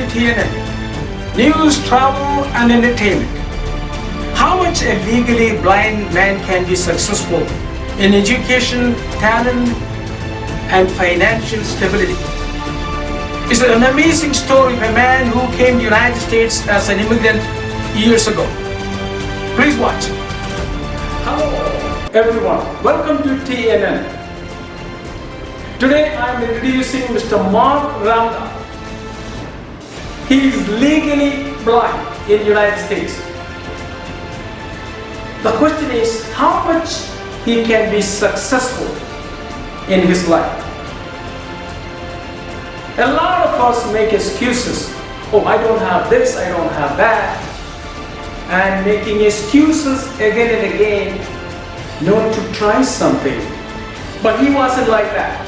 TNN, news, travel and entertainment. How much a legally blind man can be successful in education, talent and financial stability. It's an amazing story of a man who came to the United States as an immigrant years ago. Please watch. Hello everyone, welcome to TNN. Today I am introducing Mr. Mark Ramda. He is legally blind in the United States. The question is how much he can be successful in his life. A lot of us make excuses. Oh, I don't have this, I don't have that. And making excuses again and again not to try something. But he wasn't like that.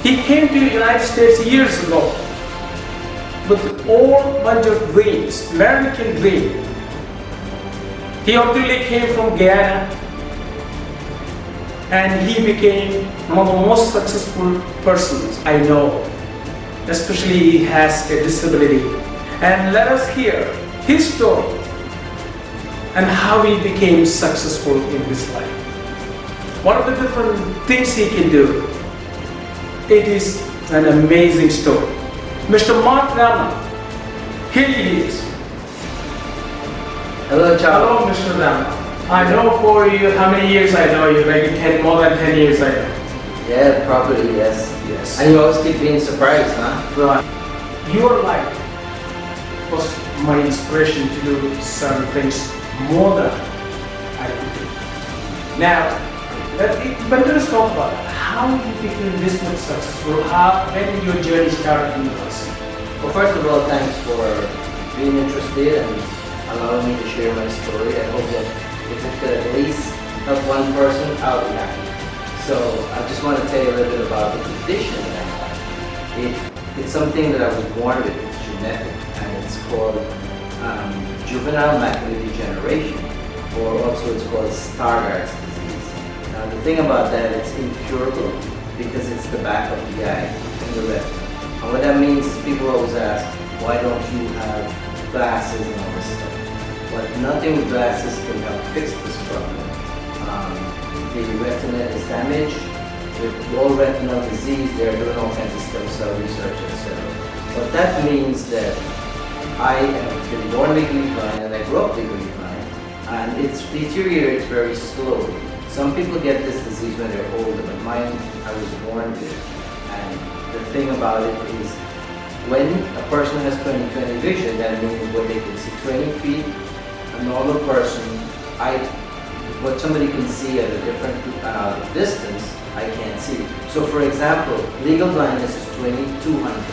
He came to the United States years ago with a whole bunch of dreams, American dream. He originally came from Guyana and he became one of the most successful persons I know. Especially he has a disability. And let us hear his story and how he became successful in his life. What are the different things he can do? It is an amazing story. Mr. Mark Ramda, here he is. Hello, Charles. Hello, Mr. Ramda. I know for you, how many years I know you? Like more than 10 years I know. Yeah, probably, yes. Yes. And you always keep being surprised, huh? Right. Your life was my inspiration to do certain things more than I could do. Now, let us talk about how you became this much successful. When did your journey start in the US? Well, first of all, thanks for being interested and allowing me to share my story. I hope that if it could at least help one person, I'll be happy. So I just want to tell you a little bit about the condition that I have. It's something that I was born with, it's genetic, and it's called juvenile macular degeneration, or also it's called Stargardt's disease. Now the thing about that, it's incurable because it's the back of the eye and the retina. And what that means is people always ask, why don't you have glasses and all this stuff? But nothing with glasses can help fix this problem. The retina is damaged. With all retinal disease, they're doing all kinds of stem cell research, etc. But that means that I have been born legally blind and I grew up legally blind, and it deteriorates very slowly. Some people get this disease when they're older, but mine, I was born with it. And the thing about it is, when a person has 20/20 vision, that means what they can see 20 feet, a normal person, what somebody can see at a different distance, I can't see. So for example, legal blindness is 2200.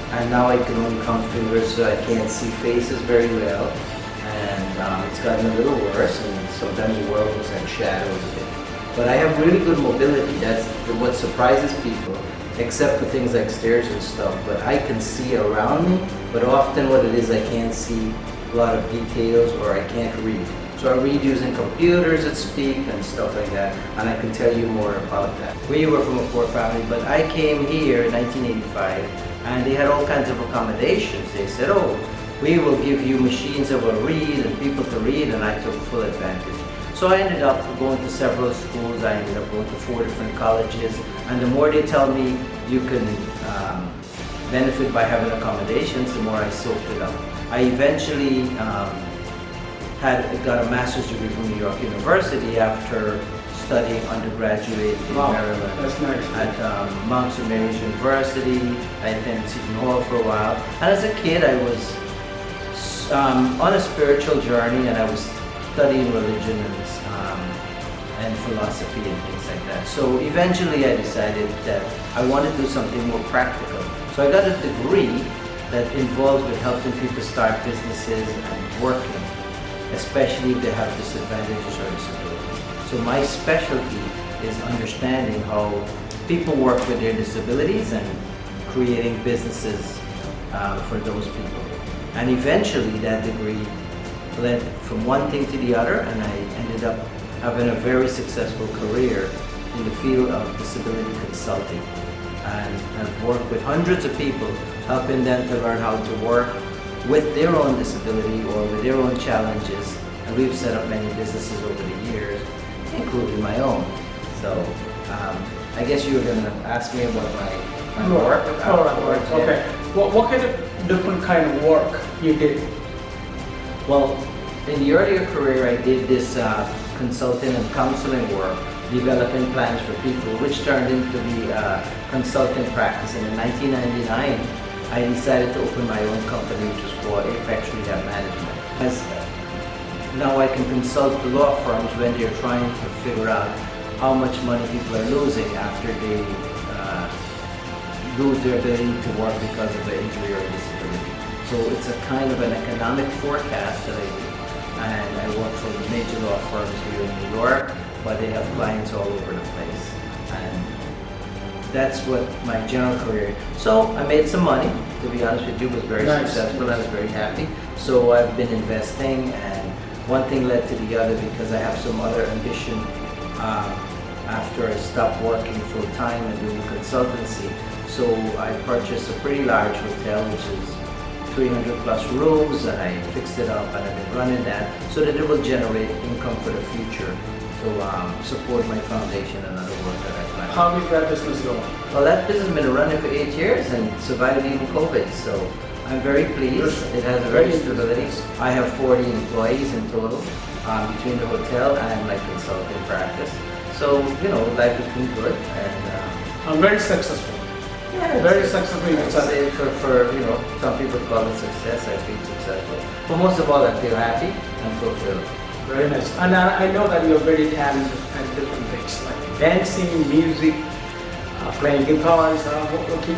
And now I can only count fingers, so I can't see faces very well. And it's gotten a little worse, and sometimes the world looks like shadows a bit. But I have really good mobility. That's what surprises people, except for things like stairs and stuff. But I can see around me, but often what it is, I can't see a lot of details, or I can't read. So I read using computers that speak and stuff like that, and I can tell you more about that. We were from a poor family, but I came here in 1985, and they had all kinds of accommodations. They said, oh, we will give you machines that will read and people to read, and I took full advantage. So I ended up going to several schools. I ended up going to 4 different colleges, and the more they tell me you can benefit by having accommodations, the more I soaked it up. I eventually got a master's degree from New York University after studying undergraduate in Maryland. That's nice. At Mount St. Mary's University. I attended Seton Hall for a while. And as a kid, I was on a spiritual journey, and I was studying religion and philosophy and things like that. So eventually I decided that I wanted to do something more practical. So I got a degree that involves with helping people start businesses and working, especially if they have disadvantages or disabilities. So my specialty is understanding how people work with their disabilities and creating businesses for those people. And eventually that degree led from one thing to the other, and I ended up having a very successful career in the field of disability consulting. and have worked with hundreds of people, helping them to learn how to work with their own disability or with their own challenges. And we've set up many businesses over the years, including my own. So I guess you were going to ask me about my work. All right. Okay. What kind of different kind of work you did? Well, in the earlier career, I did this consulting and counseling work, developing plans for people, which turned into the consulting practice. And in 1999, I decided to open my own company, which was called Apex Rehab Management. As now I can consult the law firms when they're trying to figure out how much money people are losing after they lose their ability to work because of an injury or disability. So it's a kind of an economic forecast that I do. And I work for the major law firms here in New York, but they have clients all over the place. And that's what my general career. So I made some money, to be honest with you, was very successful. I was very happy. So I've been investing, and one thing led to the other because I have some other ambition after I stopped working full time and doing consultancy. So I purchased a pretty large hotel, which is 300 plus rooms, and I fixed it up and I've been running that so that it will generate income for the future to support my foundation and other work that I plan. How is that business going? Well, that business has been running for 8 years and survived even COVID, so I'm very pleased. It has a very stability. I have 40 employees in total between the hotel and my consulting practice. So, you know, life has been good, and I'm very successful. Yeah, very successful. I'd say for you know, some people call it success. I feel successful, but most of all, I feel happy and fulfilled. Very nice. And I know that you're very talented at different things like dancing, music, playing guitars.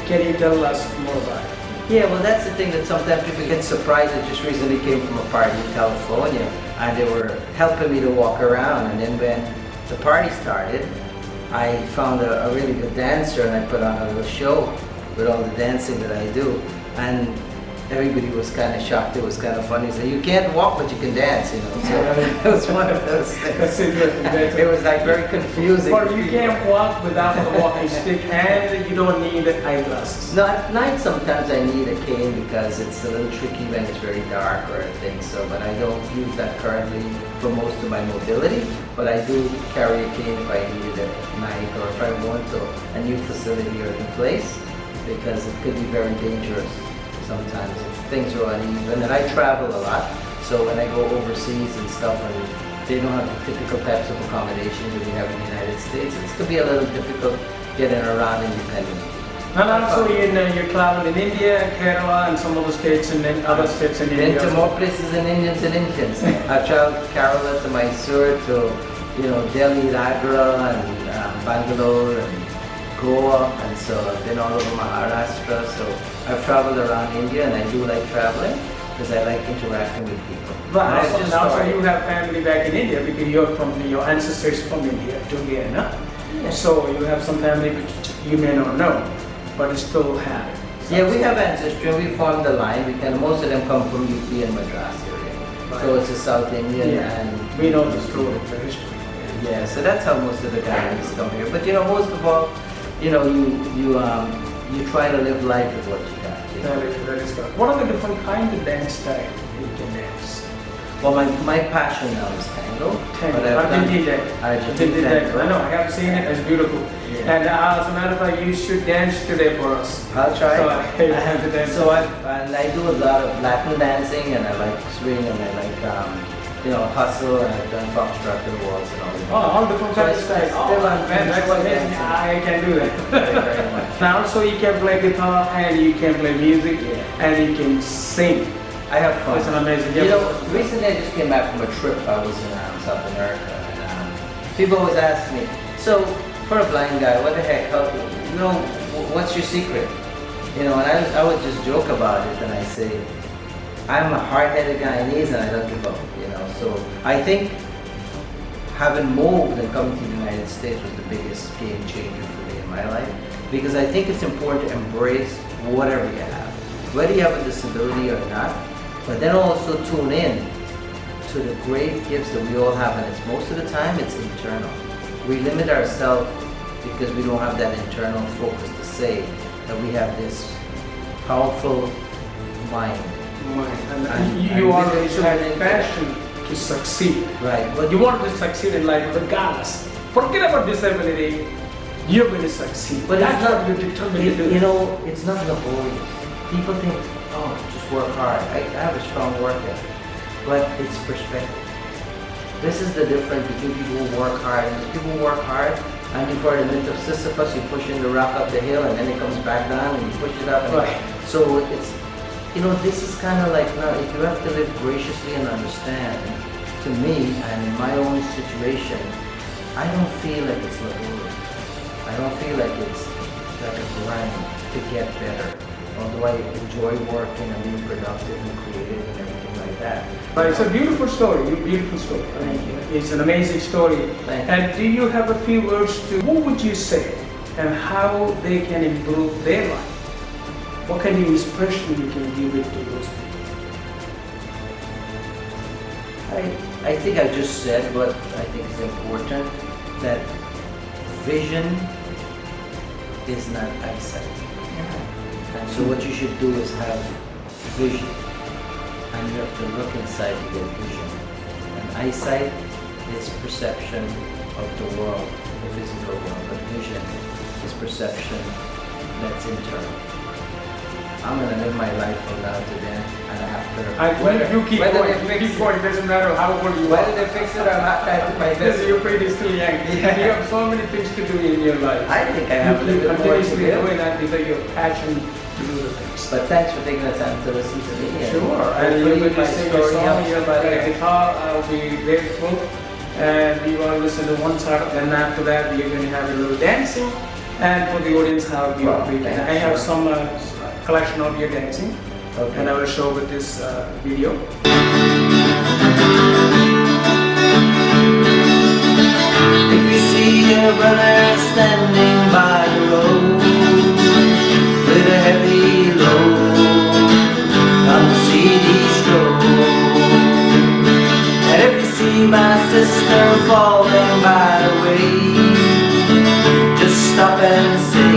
Can you tell us more about it? Yeah, well, that's the thing that sometimes people get surprised. I just recently came from a party in California, and they were helping me to walk around. And then when the party started, I found a really good dancer, and I put on a little show with all the dancing that I do. And everybody was kind of shocked. It was kind of funny. So you can't walk, but you can dance, you know. So it was one of those things. That's interesting. It was like very confusing. Or you can't walk without the walking stick, and you don't need eyeglasses. No, at night sometimes I need a cane because it's a little tricky when it's very dark or things. So, but I don't use that currently for most of my mobility. But I do carry a cane if I need it at night or if I want to a new facility or a new place, because it could be very dangerous sometimes if things are uneven. And I travel a lot, so when I go overseas and stuff and they don't have the typical types of accommodation that we have in the United States, it could be a little difficult getting around independently. And also you travel in India, Kerala, and some other states, and then other states in India. Been to more places than Indians and Indians. I've traveled to Kerala, to Mysore, to Delhi, Agra, and Bangalore, and Goa, and so I've been all over Maharashtra. So I've traveled around India, and I do like traveling because I like interacting with people. But also you have family back in India because your ancestors from India to here, no? Yeah. So you have some family which you may not know, but you still have it. Yeah, we have ancestry. We formed a line. Most of them come from UP and Madras area. Right. So it's a South Indian, and we know the story, the history. Yeah, so that's how most of the guys come here. But most of all, you try to live life with what you got. That is correct. What are the different kinds of dance styles you can dance? Well, my passion now is tango. Argentine tango. I know, I have seen it. It's beautiful. Yeah. And as a matter of fact, you should dance today for us. I'll try. So I have to dance. So I do a lot of Latin dancing, and I like swing, and I like hustle, and I've done foxtrot and waltz and all that. Oh, all different kinds of styles. That's amazing. I can do that. Very much. Now also you can play guitar, and you can play music, and you can sing. I have fun. It's an amazing. Recently I just came back from a trip. I was in South America, and people always ask me, so for a blind guy, what the heck? What's your secret? And I would just joke about it, and I say, I'm a hard-headed Guyanese, and I don't give up. So I think having moved and coming to the United States was the biggest game changer for me in my life, because I think it's important to embrace whatever you have, whether you have a disability or not. But then also tune in to the great gifts that we all have, and most of the time it's internal. We limit ourselves because we don't have that internal focus to say that we have this powerful mind. And you always had a passion to succeed. Right. But you want to succeed in life regardless. Forget about disability, you're going to succeed. But that's it's not, what you're determined to do. you know, it's not laborious. People think, oh, just work hard. I have a strong work ethic. But it's perspective. This is the difference between people who work hard. And people who work hard, and before the myth of Sisyphus, you push in the rock up the hill and then it comes back down and you push it up. Right. So it's, you know, this is kind of like, now, if you have to live graciously and understand, to me, and in my own situation, I don't feel like it's laborious. I don't feel like it's like a grind to get better. Although I enjoy working and being productive and creative and everything like that. But it's a beautiful story, beautiful story. Thank you. It's an amazing story. Thank you. And do you have a few words to, what would you say and how they can improve their life? What kind of inspiration you can give it to those people? I think I just said what I think is important, that vision is not eyesight. And so what you should do is have vision. And you have to look inside to get vision. And eyesight is perception of the world, the physical world. But vision is perception that's internal. I'm gonna live my life from now to then and after. You keep going, it doesn't matter how old you are. Whether they fix it or not, I do my best. You're pretty still young. Yeah. You have so many things to do in your life. I think I have a You little keep bit more to continuously give. doing that because your passion to do the things. But thanks for taking the time to listen to me. And Sure, and hopefully you're going my to sing a story song, helps you're somebody playing a else. guitar, I'll be grateful. And you want to listen to one side, then after that you're going to have a little dancing. And for the audience, how you Wow, play. thanks, I have sure. some collection of your dancing, Okay. and I will show with this video. If you see a brother standing by the road with a heavy load, come see these stroll. And if you see my sister falling by the way, just stop and say,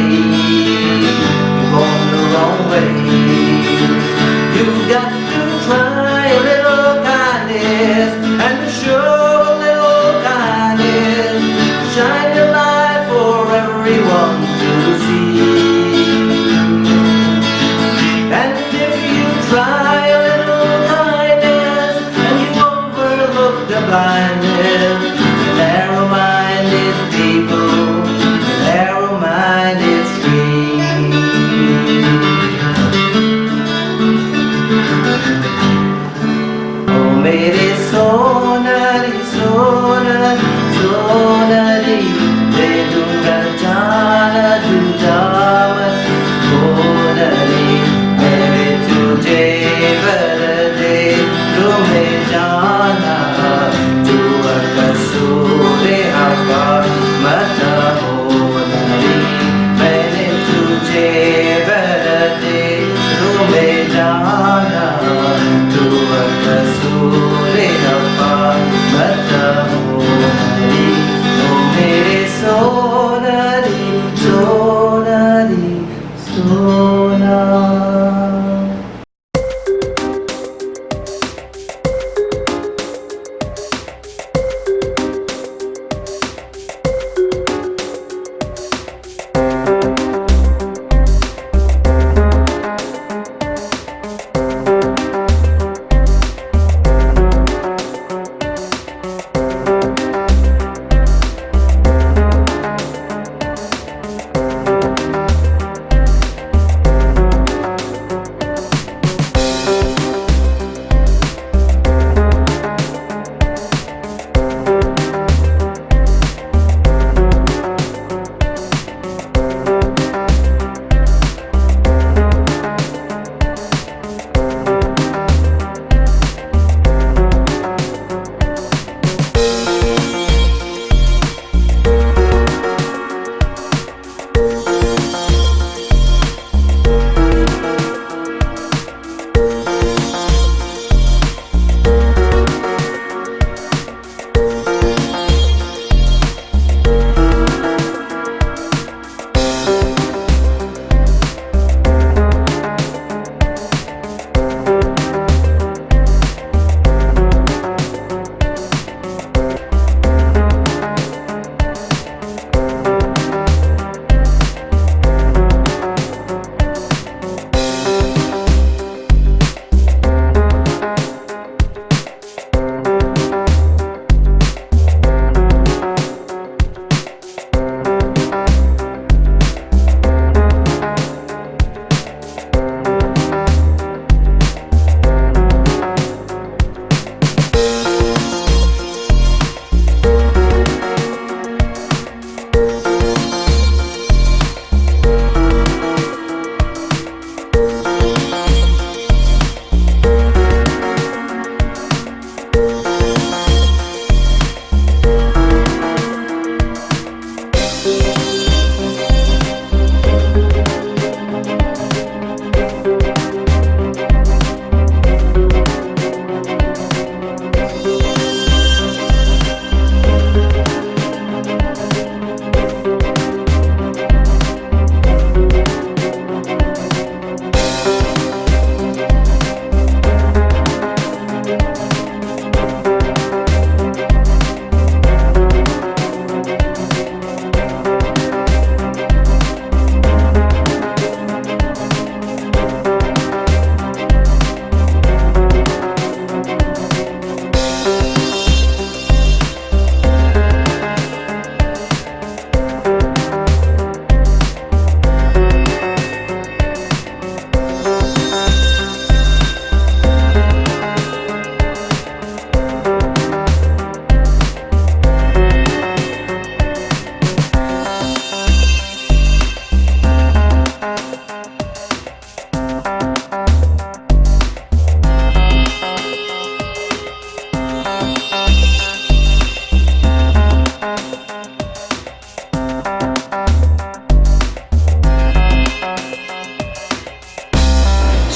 you're going the wrong way. You've got to try a little kindness and to show a little kindness. Shine your light for everyone to see. And if you try a little kindness and you overlook the blindness,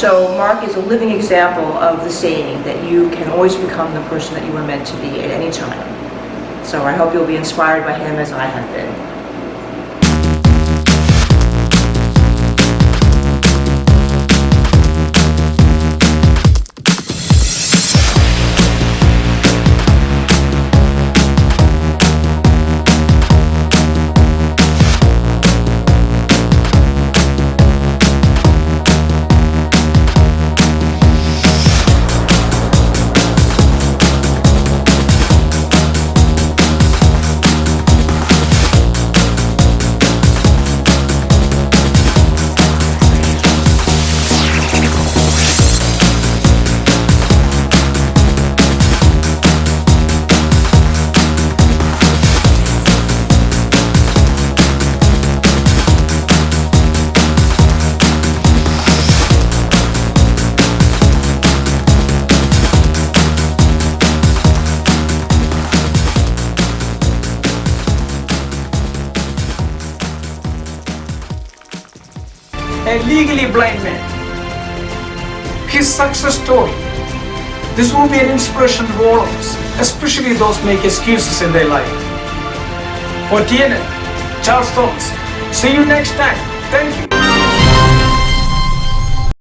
So Mark is a living example of the saying that you can always become the person that you were meant to be at any time. So I hope you'll be inspired by him as I have been. A legally blind man. His success story. This will be an inspiration to all of us, especially those who make excuses in their life. For TNN, Charles Thomas. See you next time. Thank you.